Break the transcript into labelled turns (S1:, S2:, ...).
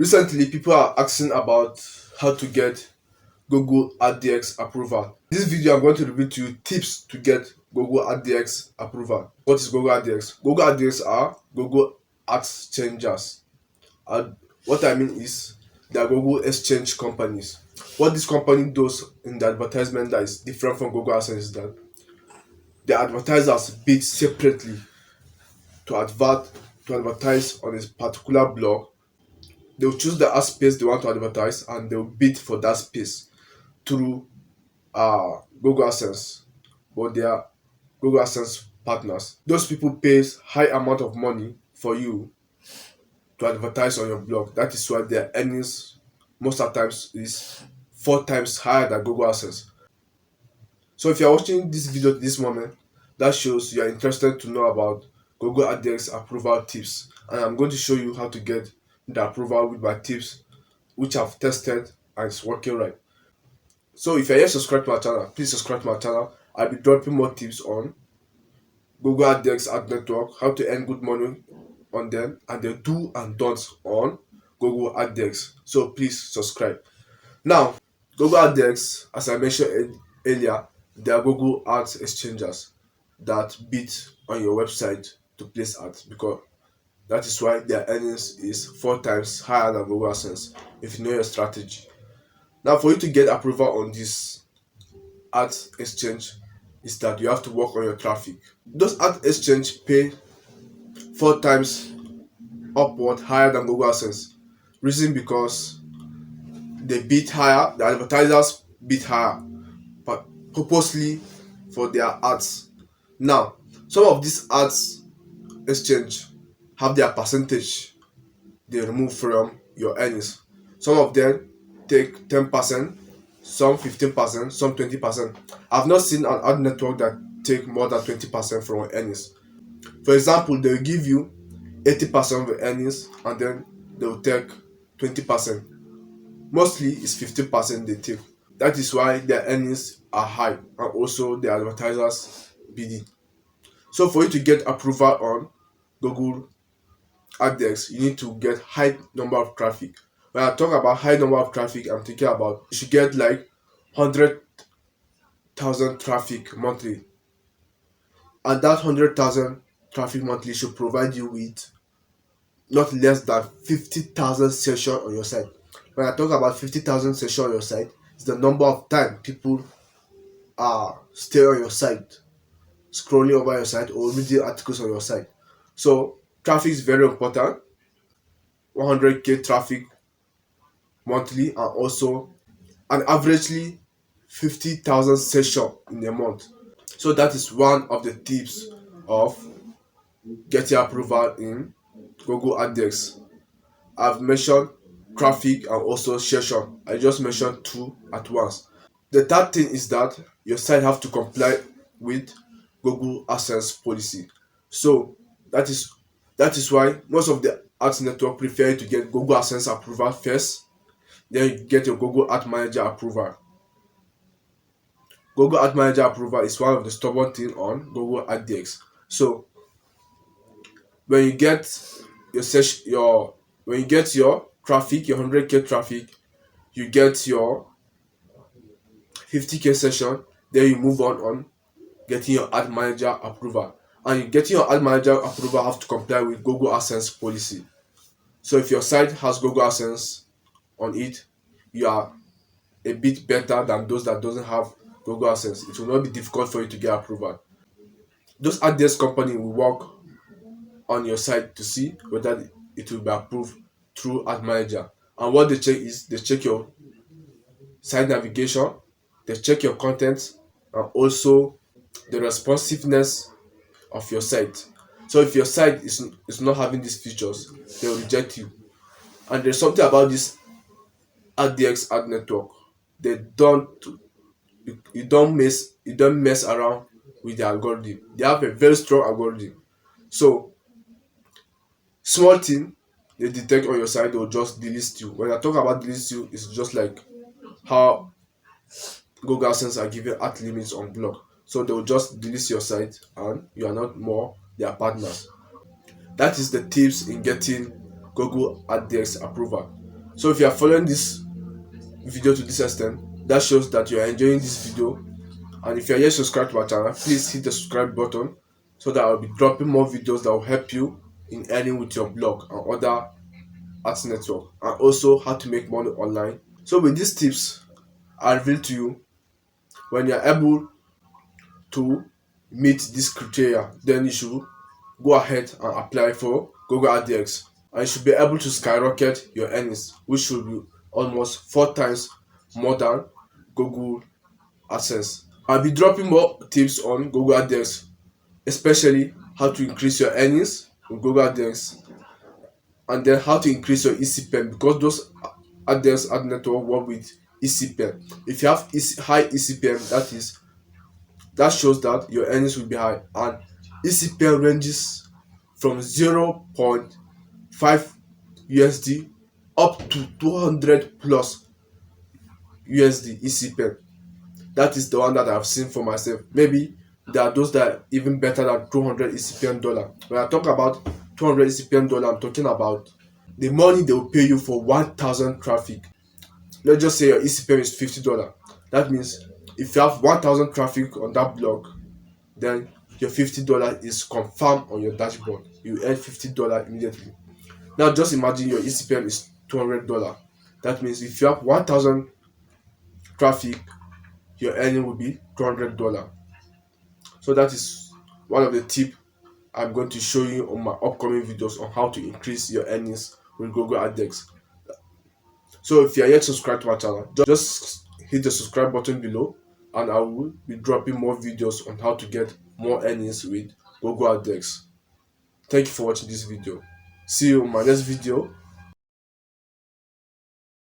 S1: Recently, people are asking about how to get Google Adx approval. In this video, I'm going to reveal to you tips to get Google Adx approval. What is Google Adx? Google Adx are Google Ads changers. And what I mean is they are Google exchange companies. What this company does in the advertisement that is different from Google Adsense is that the advertisers bid separately to advertise on a particular blog. They'll choose the ad space they want to advertise and they'll bid for that space through Google Adsense, but they are Google Adsense partners. Those people pays high amount of money for you to advertise on your blog. That is why their earnings most of the times is 4 times higher than Google Adsense. So if you're watching this video at this moment, that shows you are interested to know about Google Adx approval tips. And I'm going to show you how to get the approval with my tips, which I've tested and it's working right. So if you're yet subscribed to my channel, please subscribe to my channel. I'll be dropping more tips on Google Adx ad network, how to earn good money on them, and the do and don'ts on Google Adx. So please subscribe. Now, Google Adx, as I mentioned earlier, they are Google Ads exchangers that bid on your website to place ads, because that is why their earnings is 4 times higher than Google AdSense if you know your strategy. Now, for you to get approval on this ad exchange is that you have to work on your traffic. Those ad exchange pay 4 times upward higher than Google AdSense. Reason because they bid higher, the advertisers bid higher, but purposely for their ads. Now, some of these ads exchange have their percentage they remove from your earnings. Some of them take 10%, some 15%, some 20%. I've not seen an ad network that take more than 20% from your earnings. For example, they will give you 80% of your earnings and then they will take 20%. Mostly it's 15% they take. That is why their earnings are high and also the advertisers bidding. So for you to get approval on Google Adx, you need to get high number of traffic. When I talk about high number of traffic, I'm thinking about you should get like 100,000 traffic monthly, and that 100,000 traffic monthly should provide you with not less than 50,000 sessions on your site. When I talk about 50,000 sessions on your site, it's the number of time people are stay on your site, scrolling over your site or reading articles on your site. So traffic is very important. 100k traffic monthly and also an averagely 50,000 session in a month. So that is one of the tips of getting approval in Google Adx. I've mentioned traffic and also session. I just mentioned two at once. The third thing is that your site have to comply with Google AdSense policy. So that is that is why most of the ads network prefer you to get Google AdSense approval first, then you get your Google Ad Manager approval. Google Ad Manager approval is one of the stubborn thing on Google Adx. So when you get your session, when you get your traffic, your 100k traffic, you get your 50k session, then you move on getting your ad manager approval. And you getting your ad manager approval have to comply with Google AdSense policy. So if your site has Google AdSense on it, you are a bit better than those that doesn't have Google AdSense. It will not be difficult for you to get approval. Those AdSense company will work on your site to see whether it will be approved through Ad Manager. And what they check is they check your site navigation, they check your content, and also the responsiveness of your site. So if your site is not having these features, they will reject you. And there's something about this AdX ad network. They don't you don't mess around with the algorithm. They have a very strong algorithm. So small thing they detect on your site, they'll just delist you. When I talk about delist you, it's just like how Google AdSense are giving ad limits on blog. So they'll just delist your site and you are not more their partners. That is the tips in getting Google Adx approval. So if you are following this video to this extent, that shows that you are enjoying this video. And if you are yet subscribed to my channel, please hit the subscribe button so that I'll be dropping more videos that will help you in earning with your blog and other ads network, and also how to make money online. So with these tips I reveal to you, when you are able to meet this criteria, then you should go ahead and apply for Google Adx, and you should be able to skyrocket your earnings, which should be almost 4 times more than Google Adsense. I'll be dropping more tips on Google Adx, especially how to increase your earnings with Google Adx, and then how to increase your ECPM, because those Adx ad network work with ECPM. If you have high ECPM, that shows that your earnings will be high, and ECPM ranges from 0.5 USD up to 200 plus USD ECPM. That is the one that I've seen for myself. Maybe there are those that are even better than 200 ECPM dollar. When I talk about 200 ECPM dollar, I'm talking about the money they will pay you for 1,000 traffic. Let's just say your ECPM is $50. That means if you have 1,000 traffic on that blog, then your $50 is confirmed on your dashboard. You earn $50 immediately. Now just imagine your ECPM is $200. That means if you have 1,000 traffic, your earning will be $200. So that is one of the tips I'm going to show you on my upcoming videos on how to increase your earnings with Google Adx. So if you are yet subscribed to my channel, just hit the subscribe button below, and I will be dropping more videos on how to get more earnings with Google Adx. Thank you for watching this video. See you in my next video.